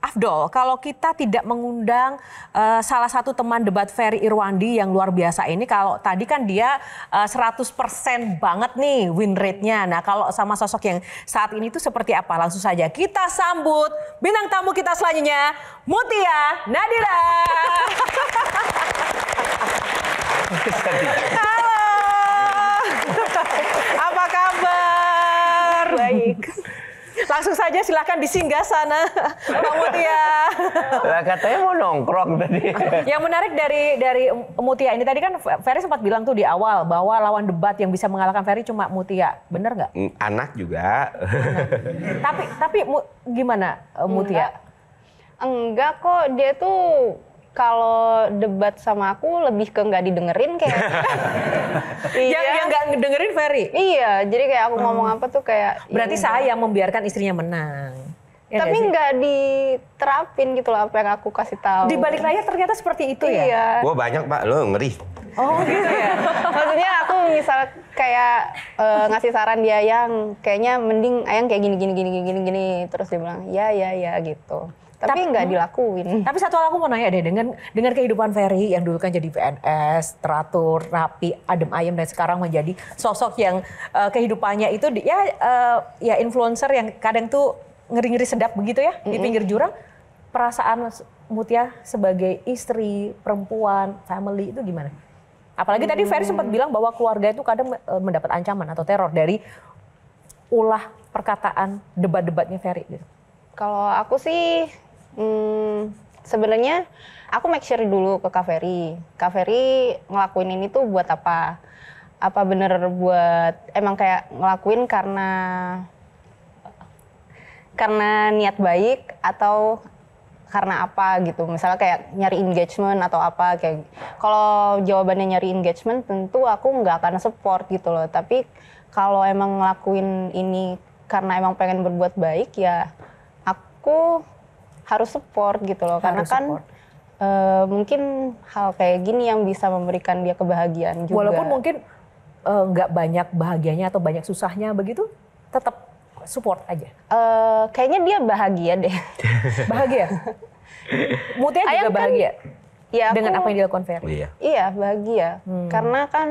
Speaker 7: afdol kalau kita tidak mengundang salah satu teman debat Ferry Irwandi yang luar biasa ini. Kalau tadi kan dia 100% banget nih win rate-nya. Nah, kalau sama sosok yang saat ini itu seperti apa? Langsung saja kita sambut bintang tamu kita selanjutnya, Mutia Nadira. Halo. Apa kabar?
Speaker 9: Baik.
Speaker 7: Langsung saja silakan disinggah sana, Pak Mutia.
Speaker 8: Lah katanya mau nongkrong tadi.
Speaker 7: Yang menarik dari Mutia ini tadi kan Ferry sempat bilang tuh di awal bahwa lawan debat yang bisa mengalahkan Ferry cuma Mutia, bener nggak?
Speaker 8: Anak juga.
Speaker 7: Tapi gimana Mutia?
Speaker 9: Enggak kok, dia tuh kalau debat sama aku lebih ke nggak didengerin kayak.
Speaker 7: Yang nggak dengerin Ferry?
Speaker 9: Iya, jadi kayak aku ngomong apa tuh kayak.
Speaker 7: Berarti saya membiarkan istrinya menang. Ya
Speaker 9: tapi nggak diterapin gitu loh apa yang aku kasih tahu.
Speaker 7: Di balik layar ternyata seperti itu ya?
Speaker 9: Iya.
Speaker 8: Wah banyak Pak, lo ngeri.
Speaker 9: Oh gitu ya? Maksudnya aku misal kayak ngasih saran dia yang kayaknya mending Ayang kayak gini. Terus dia bilang ya gitu. Tapi nggak dilakuin.
Speaker 7: Tapi satu hal aku mau nanya deh, dengan kehidupan Ferry yang dulu kan jadi PNS, teratur, rapi, adem ayem, dan sekarang menjadi sosok yang kehidupannya itu ya influencer yang kadang tuh ngeri-ngeri sedap begitu ya di pinggir jurang. Perasaan Mutia sebagai istri, perempuan, family itu gimana? Apalagi tadi Ferry sempat bilang bahwa keluarga itu kadang mendapat ancaman atau teror dari ulah perkataan debat-debatnya Ferry gitu.
Speaker 9: Kalau aku sih sebenarnya aku make sure dulu ke Kak Ferry. Kak Ferry ngelakuin ini tuh buat apa? Apa bener buat emang kayak ngelakuin karena niat baik atau karena apa gitu. Misalnya kayak nyari engagement atau apa kayak. Kalau jawabannya nyari engagement tentu aku nggak akan support gitu loh. Tapi kalau emang ngelakuin ini karena emang pengen berbuat baik ya aku harus support gitu loh. Karena kan mungkin hal kayak gini yang bisa memberikan dia kebahagiaan juga.
Speaker 7: Walaupun mungkin nggak banyak bahagianya atau banyak susahnya begitu, tetap support aja.
Speaker 9: Kayaknya dia bahagia deh.
Speaker 7: Bahagia? Mutia juga
Speaker 9: kan,
Speaker 7: bahagia?
Speaker 9: Ya
Speaker 7: dengan apa yang dilakukan Ferry?
Speaker 9: Iya bahagia. Karena kan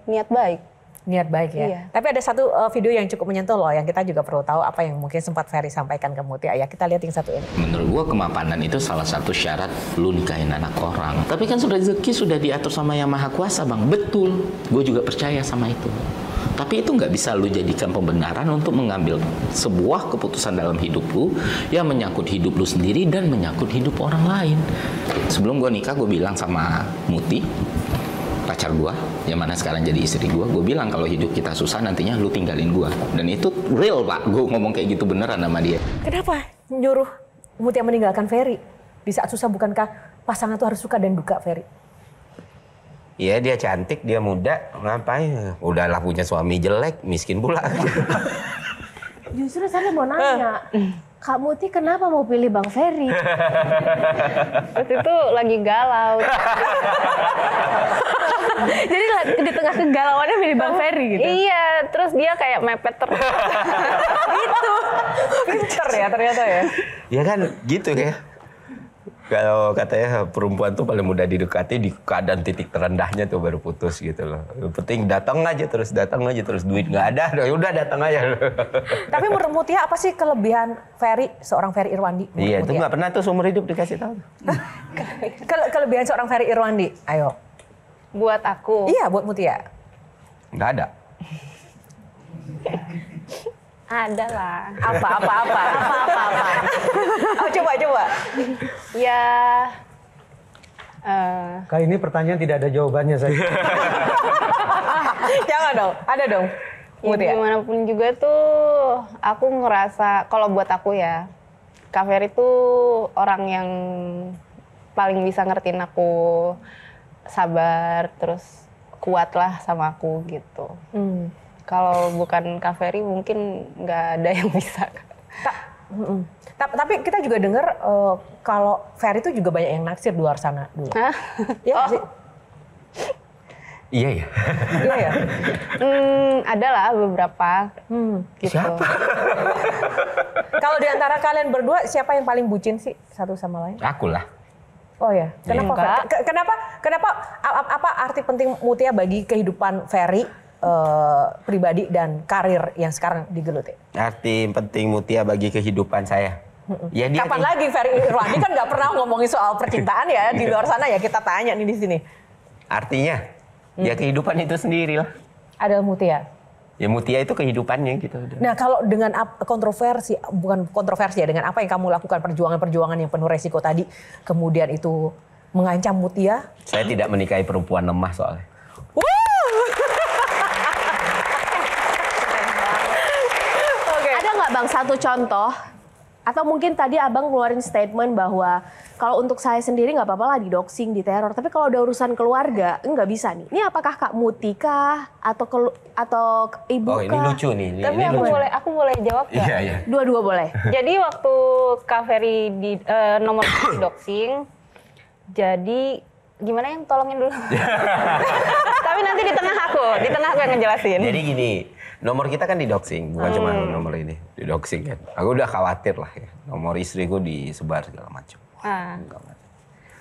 Speaker 9: niat baik.
Speaker 7: Niat baik ya.
Speaker 9: Iya.
Speaker 7: Tapi ada satu video yang cukup menyentuh loh, yang kita juga perlu tahu apa yang mungkin sempat Ferry sampaikan ke Mutia. Ya kita lihat yang satu ini.
Speaker 10: Menurut gua kemapanan itu salah satu syarat lu nikahin anak orang. Tapi kan rezeki sudah diatur sama Yang Maha Kuasa, Bang. Betul. Gue juga percaya sama itu. Tapi itu nggak bisa lu jadikan pembenaran untuk mengambil sebuah keputusan dalam hidup lu yang menyangkut hidup lu sendiri dan menyangkut hidup orang lain. Sebelum gue nikah, gue bilang sama Muti, pacar gue, yang mana sekarang jadi istri gue bilang kalau hidup kita susah nantinya lu tinggalin gue. Dan itu real Pak, gue ngomong kayak gitu beneran sama dia.
Speaker 7: Kenapa nyuruh Mutia meninggalkan Ferry? Di saat susah bukankah pasangan tuh harus suka dan duka Ferry?
Speaker 8: Iya dia cantik, dia muda, ngapain? Udahlah punya suami jelek, miskin pula.
Speaker 3: Justru saya mau nanya, Kak Muti kenapa mau pilih Bang Ferry?
Speaker 9: Waktu itu lagi galau.
Speaker 3: Jadi di tengah kegalauannya pilih Bang Ferry gitu?
Speaker 9: Iya, terus dia kayak mepet terus.
Speaker 7: Itu pinter ya ternyata ya.
Speaker 8: Ya kan gitu ya. Kalau katanya perempuan tuh paling mudah didekati di keadaan titik terendahnya tuh baru putus gitu loh. Yang penting datang aja terus duit nggak ada, udah datang aja.
Speaker 7: Tapi menurut Mutia apa sih kelebihan Ferry, seorang Ferry Irwandi?
Speaker 8: Iya itu nggak pernah tuh seumur hidup dikasih tahu.
Speaker 7: Kelebihan seorang Ferry Irwandi, ayo.
Speaker 9: Buat aku.
Speaker 7: Iya buat Mutia.
Speaker 8: Nggak ada.
Speaker 9: Ada lah.
Speaker 7: Apa? Oh, coba.
Speaker 9: Ya.
Speaker 5: Kali ini pertanyaan tidak ada jawabannya saya.
Speaker 7: Jangan dong, ada dong.
Speaker 9: Ya, gimana pun juga tuh, aku ngerasa kalau buat aku ya, Kak Ferry tuh orang yang paling bisa ngertiin aku, sabar, terus kuat lah sama aku gitu. Kalau bukan Kak Ferry mungkin nggak ada yang bisa.
Speaker 7: Tapi kita juga dengar kalau Ferry itu juga banyak yang naksir di luar sana dulu. Iya nggak sih?
Speaker 8: Iya ya.
Speaker 7: Iya ya.
Speaker 9: Ada lah beberapa. Gitu.
Speaker 8: Siapa?
Speaker 7: Kalau di antara kalian berdua siapa yang paling bucin sih satu sama lain?
Speaker 8: Aku lah.
Speaker 7: Oh ya. Kenapa? Kenapa? Apa arti penting Mutia bagi kehidupan Ferry pribadi dan karir yang sekarang digeluti?
Speaker 8: Arti penting Mutia bagi kehidupan saya. Ya, dia
Speaker 7: Kapan lagi Ferry Irwandi kan nggak pernah ngomongin soal percintaan ya di luar sana ya, kita tanya nih di sini.
Speaker 8: Artinya ya kehidupan itu sendiri lah.
Speaker 7: Ada Mutia.
Speaker 8: Ya Mutia itu kehidupannya gitu.
Speaker 7: Nah kalau dengan kontroversi, bukan kontroversi ya, dengan apa yang kamu lakukan, perjuangan-perjuangan yang penuh resiko tadi, kemudian itu mengancam Mutia?
Speaker 8: Saya tidak menikahi perempuan lemah soalnya.
Speaker 3: Ada nggak Bang satu contoh? Atau mungkin tadi Abang ngeluarin statement bahwa kalau untuk saya sendiri nggak apa-apa lah didoxing, diteror. Tapi kalau ada urusan keluarga, nggak bisa nih. Ini apakah Kak Muti kah? Atau ibu kah?
Speaker 8: Oh ini lucu nih.
Speaker 9: Tapi
Speaker 8: ini
Speaker 9: aku boleh jawab nggak?
Speaker 8: Iya.
Speaker 3: Dua-dua boleh.
Speaker 9: Jadi waktu Kak Ferry di nomor di doxing, jadi gimana yang tolongin dulu? Tapi nanti di tengah aku yang ngejelasin.
Speaker 8: Jadi gini, nomor kita kan di doxing, bukan cuma nomor ini, di doxing kan. Aku udah khawatir lah ya, nomor istriku disebar segala macam.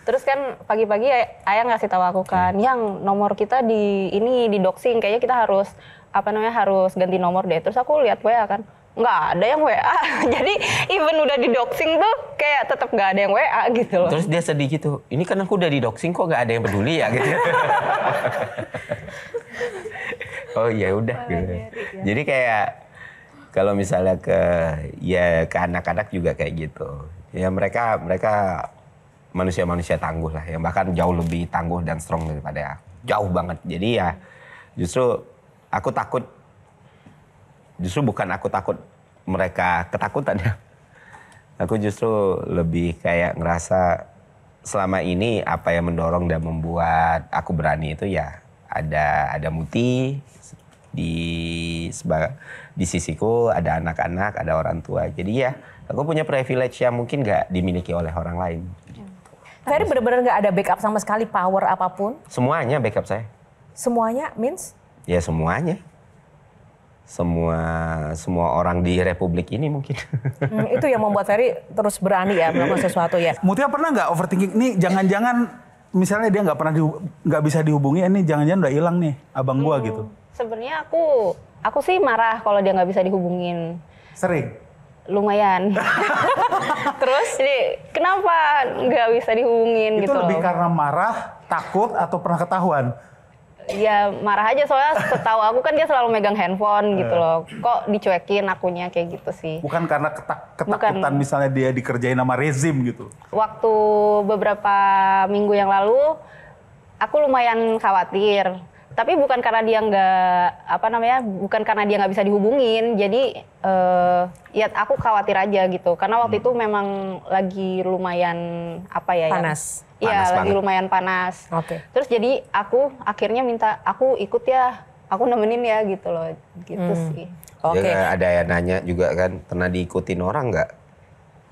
Speaker 9: Terus kan pagi-pagi ayah ngasih tahu aku kan, yang nomor kita di doxing, kayaknya kita harus harus ganti nomor deh. Terus aku lihat WA kan, nggak ada yang WA. Jadi even udah di doxing tuh kayak tetap nggak ada yang WA gitu loh.
Speaker 8: Terus dia sedih gitu, ini kan aku udah di doxing kok nggak ada yang peduli ya gitu. Oh ya udah gitu. Jadi kayak kalau misalnya ke anak-anak juga kayak gitu. Ya mereka manusia-manusia tangguh lah, yang bahkan jauh lebih tangguh dan strong daripada aku. Jauh banget. Jadi ya justru aku takut, bukan aku takut mereka ketakutan ya. Aku justru lebih kayak ngerasa selama ini apa yang mendorong dan membuat aku berani itu ya ada Muti di sisiku, ada anak-anak, ada orang tua. Jadi ya aku punya privilege yang mungkin nggak dimiliki oleh orang lain.
Speaker 7: Ferry benar-benar nggak ada backup sama sekali, power apapun?
Speaker 8: Semuanya backup saya.
Speaker 7: Semuanya means?
Speaker 8: Ya semuanya. Semua orang di Republik ini mungkin.
Speaker 7: Itu yang membuat Ferry terus berani ya melakukan sesuatu ya.
Speaker 4: Mutia pernah nggak overthinking? Nih jangan-jangan misalnya dia nggak bisa dihubungi, ini jangan-jangan udah hilang nih abang gua gitu.
Speaker 9: Sebenarnya aku sih marah kalau dia nggak bisa dihubungin.
Speaker 4: Sering?
Speaker 9: Lumayan. Terus jadi kenapa nggak bisa dihubungin
Speaker 4: itu
Speaker 9: gitu loh.
Speaker 4: Itu lebih karena marah, takut, atau pernah ketahuan?
Speaker 9: Ya marah aja, soalnya setahu aku kan dia selalu megang handphone gitu loh. Kok dicuekin akunya kayak gitu sih.
Speaker 4: Bukan karena ketakutan misalnya dia dikerjain sama rezim gitu?
Speaker 9: Waktu beberapa minggu yang lalu aku lumayan khawatir. Tapi bukan karena dia bukan karena dia nggak bisa dihubungin. Jadi ya aku khawatir aja gitu. Karena waktu itu memang lagi lumayan
Speaker 7: panas.
Speaker 9: Iya, lagi lumayan panas.
Speaker 7: Oke.
Speaker 9: Terus jadi aku akhirnya minta aku ikut ya, aku nemenin ya gitu loh, gitu sih.
Speaker 7: Oke.
Speaker 8: Ya, ada yang nanya juga kan, pernah diikutin orang nggak?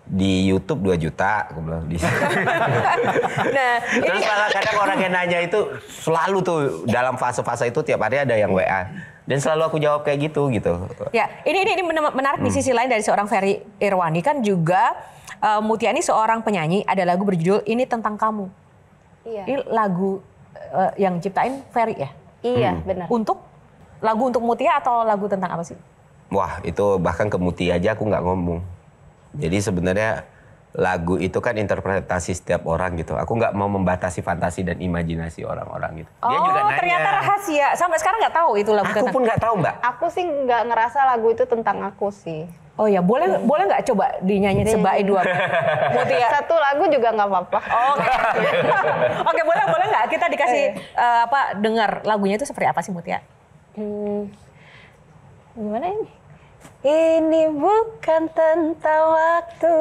Speaker 8: Di YouTube 2 juta, aku bilang.
Speaker 7: Nah,
Speaker 8: terus malah kadang orang yang nanya itu selalu tuh dalam fase-fase itu tiap hari ada yang WA. Dan selalu aku jawab kayak gitu.
Speaker 7: Ya, ini menarik di sisi lain dari seorang Ferry Irwandi kan juga Mutia ini seorang penyanyi, ada lagu berjudul Ini Tentang Kamu.
Speaker 9: Iya.
Speaker 7: Ini lagu yang ciptain Ferry ya?
Speaker 9: Iya, benar.
Speaker 7: Lagu untuk Mutia atau lagu tentang apa sih?
Speaker 8: Wah, itu bahkan ke Mutia aja aku nggak ngomong. Jadi sebenarnya lagu itu kan interpretasi setiap orang gitu. Aku nggak mau membatasi fantasi dan imajinasi orang-orang gitu. Dia juga nanya.
Speaker 7: Ternyata rahasia. Sampai sekarang nggak tahu itu lagu.
Speaker 8: Aku pun nggak tahu, Mbak.
Speaker 9: Aku sih nggak ngerasa lagu itu tentang aku sih.
Speaker 7: Oh ya, boleh nggak coba dinyanyiin sebaik dua Mutia?
Speaker 9: Satu lagu juga nggak apa-apa.
Speaker 7: Oke, boleh nggak kita dikasih dengar lagunya itu seperti apa sih Mutia?
Speaker 9: Gimana ini? Ini bukan tentang waktu,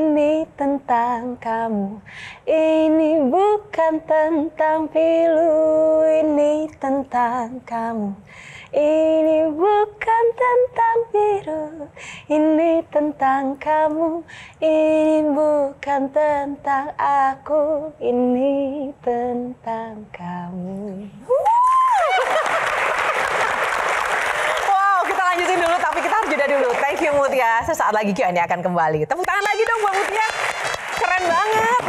Speaker 9: ini tentang kamu. Ini bukan tentang pilu, ini tentang kamu. Ini bukan tentang biru, ini tentang kamu. Ini bukan tentang aku, ini tentang kamu.
Speaker 7: Lanjutin dulu, tapi kita harus jeda dulu. Thank you Mutia. Sesaat lagi Q&A akan kembali. Tepuk tangan lagi dong buat Mutia. Keren banget.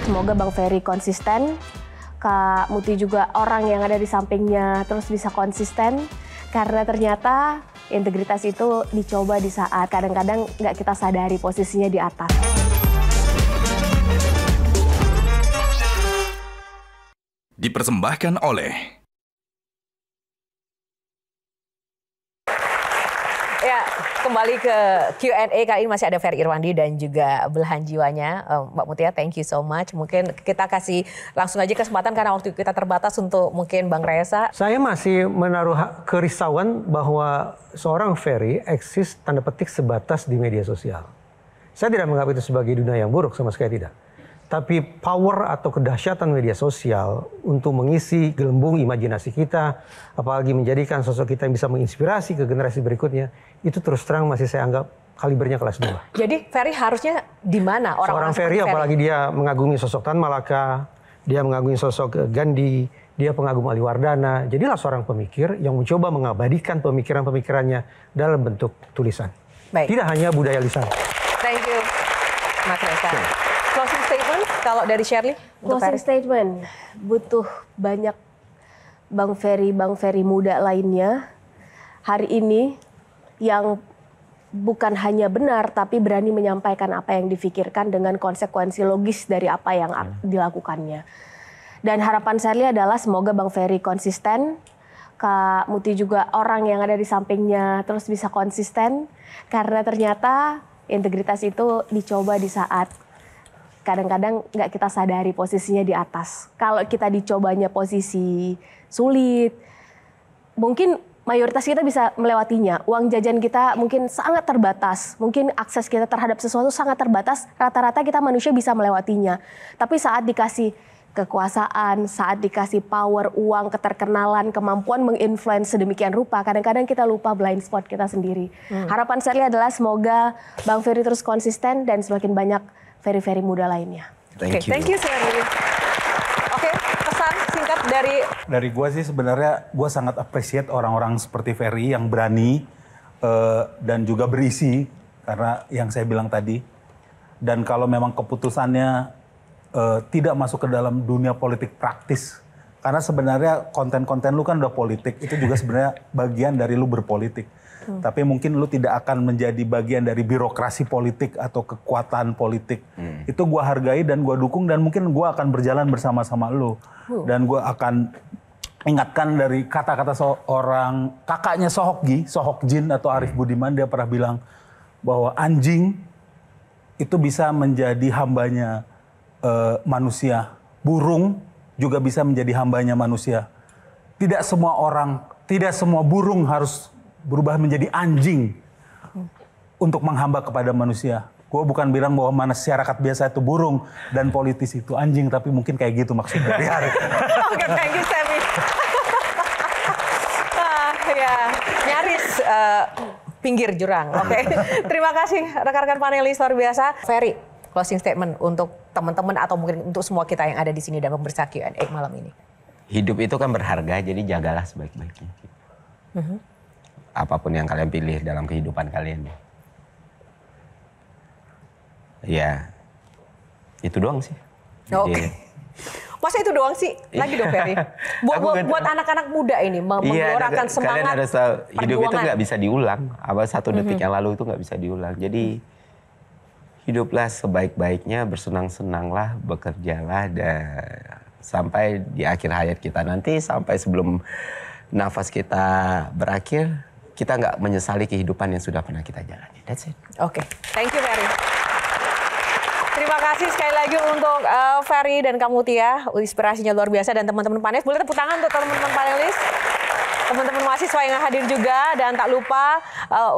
Speaker 3: Semoga Bang Ferry konsisten. Kak Muti juga orang yang ada di sampingnya terus bisa konsisten. Karena ternyata integritas itu dicoba di saat kadang-kadang nggak kita sadari posisinya di atas.
Speaker 2: Dipersembahkan oleh
Speaker 7: kembali ke Q&A kali ini masih ada Ferry Irwandi dan juga belahan jiwanya Mbak Mutia. Thank you so much. Mungkin kita kasih langsung aja kesempatan karena waktu kita terbatas untuk mungkin Bang Reza.
Speaker 5: Saya masih menaruh kerisauan bahwa seorang Ferry eksis tanda petik sebatas di media sosial. Saya tidak menganggap itu sebagai dunia yang buruk, sama sekali tidak. Tapi power atau kedahsyatan media sosial untuk mengisi gelembung imajinasi kita, apalagi menjadikan sosok kita yang bisa menginspirasi ke generasi berikutnya, itu terus terang masih saya anggap kalibernya kelas 2.
Speaker 7: Jadi Ferry harusnya di mana orang-orang
Speaker 5: seorang Ferry, apalagi dia mengagumi sosok Tan Malaka, dia mengagumi sosok Gandhi, dia pengagum Ali Wardana. Jadilah seorang pemikir yang mencoba mengabadikan pemikiran-pemikirannya dalam bentuk tulisan.
Speaker 7: Baik.
Speaker 5: Tidak hanya budaya lisan.
Speaker 7: Thank you, Mas Reza. Closing statement kalau dari Shirley?
Speaker 3: Closing statement, butuh banyak Bang Ferry muda lainnya hari ini yang bukan hanya benar tapi berani menyampaikan apa yang difikirkan dengan konsekuensi logis dari apa yang dilakukannya. Dan harapan saya adalah semoga Bang Ferry konsisten, Kak Muti juga orang yang ada di sampingnya terus bisa konsisten karena ternyata integritas itu dicoba di saat kadang-kadang nggak kita sadari posisinya di atas. Kalau kita dicobanya posisi sulit, mungkin mayoritas kita bisa melewatinya. Uang jajan kita mungkin sangat terbatas. Mungkin akses kita terhadap sesuatu sangat terbatas. Rata-rata kita manusia bisa melewatinya. Tapi saat dikasih kekuasaan, saat dikasih power, uang, keterkenalan, kemampuan menginfluence sedemikian rupa, kadang-kadang kita lupa blind spot kita sendiri. Harapan saya adalah semoga Bang Ferry terus konsisten dan semakin banyak Ferry muda lainnya.
Speaker 7: Thank you Ferry. Oke, pesan singkat
Speaker 4: dari gue sih sebenarnya gue sangat appreciate orang-orang seperti Ferry yang berani dan juga berisi karena yang saya bilang tadi. Dan kalau memang keputusannya tidak masuk ke dalam dunia politik praktis, karena sebenarnya konten-konten lu kan udah politik, itu juga sebenarnya bagian dari lu berpolitik. Tapi mungkin lu tidak akan menjadi bagian dari birokrasi politik atau kekuatan politik. Itu gue hargai dan gue dukung dan mungkin gue akan berjalan bersama-sama lu. Dan gue akan ingatkan dari kata-kata seorang kakaknya Sohokjin atau Arif Budiman, dia pernah bilang bahwa anjing itu bisa menjadi hambanya manusia. Burung juga bisa menjadi hambanya manusia. Tidak semua burung harus berubah menjadi anjing untuk menghamba kepada manusia. Gue bukan bilang bahwa masyarakat biasa itu burung dan politisi itu anjing, tapi mungkin kayak gitu maksudnya.
Speaker 7: Oke, thank you Sammy. Nyaris pinggir jurang. Oke. Terima kasih rekan-rekan panelis luar biasa. Ferry, closing statement untuk teman-teman atau mungkin untuk semua kita yang ada di sini dan pemirsa Q&A malam ini.
Speaker 8: Hidup itu kan berharga, jadi jagalah sebaik-baiknya. Apapun yang kalian pilih dalam kehidupan kalian. Ya, itu doang sih.
Speaker 7: Oke. Masa itu doang sih? Lagi dong Ferry. Buat anak-anak muda ini menggelorakan semangat
Speaker 8: kalian harus tahu, hidup itu
Speaker 7: perjuangan.
Speaker 8: nggak bisa diulang. Apa 1 detik yang lalu itu nggak bisa diulang. Jadi hiduplah sebaik-baiknya, bersenang-senanglah, bekerjalah, dan sampai di akhir hayat kita nanti, sampai sebelum nafas kita berakhir, kita nggak menyesali kehidupan yang sudah pernah kita jalani. That's it.
Speaker 7: Oke, thank you Ferry. Terima kasih sekali lagi untuk Ferry dan kamu Tia, inspirasinya luar biasa, dan teman-teman panelis. Boleh tepuk tangan untuk teman-teman panelis. Teman-teman mahasiswa yang hadir juga, dan tak lupa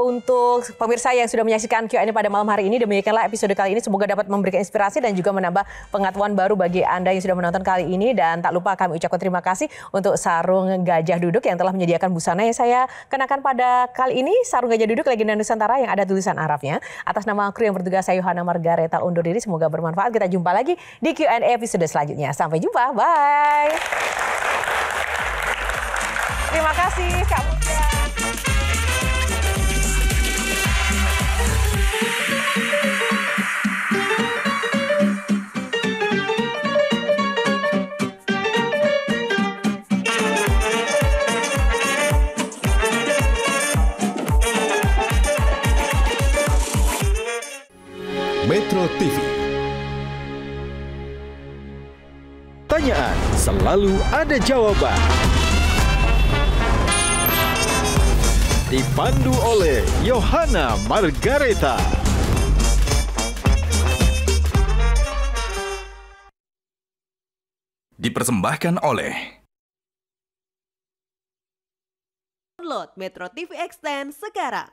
Speaker 7: untuk pemirsa yang sudah menyaksikan Q&A pada malam hari ini. Demikianlah episode kali ini, semoga dapat memberikan inspirasi dan juga menambah pengetahuan baru bagi Anda yang sudah menonton kali ini. Dan tak lupa kami ucapkan terima kasih untuk Sarung Gajah Duduk yang telah menyediakan busana yang saya kenakan pada kali ini. Sarung Gajah Duduk Legenda Nusantara yang ada tulisan Arabnya. Atas nama kru yang bertugas, saya Yohana Margareta undur diri, semoga bermanfaat. Kita jumpa lagi di Q&A episode selanjutnya. Sampai jumpa, bye. Terima kasih Kak Mutia.
Speaker 1: Metro TV. Pertanyaan selalu ada jawaban. Dipandu oleh Yohana Margareta.
Speaker 2: Dipersembahkan oleh
Speaker 11: Download Metro TV Extend sekarang.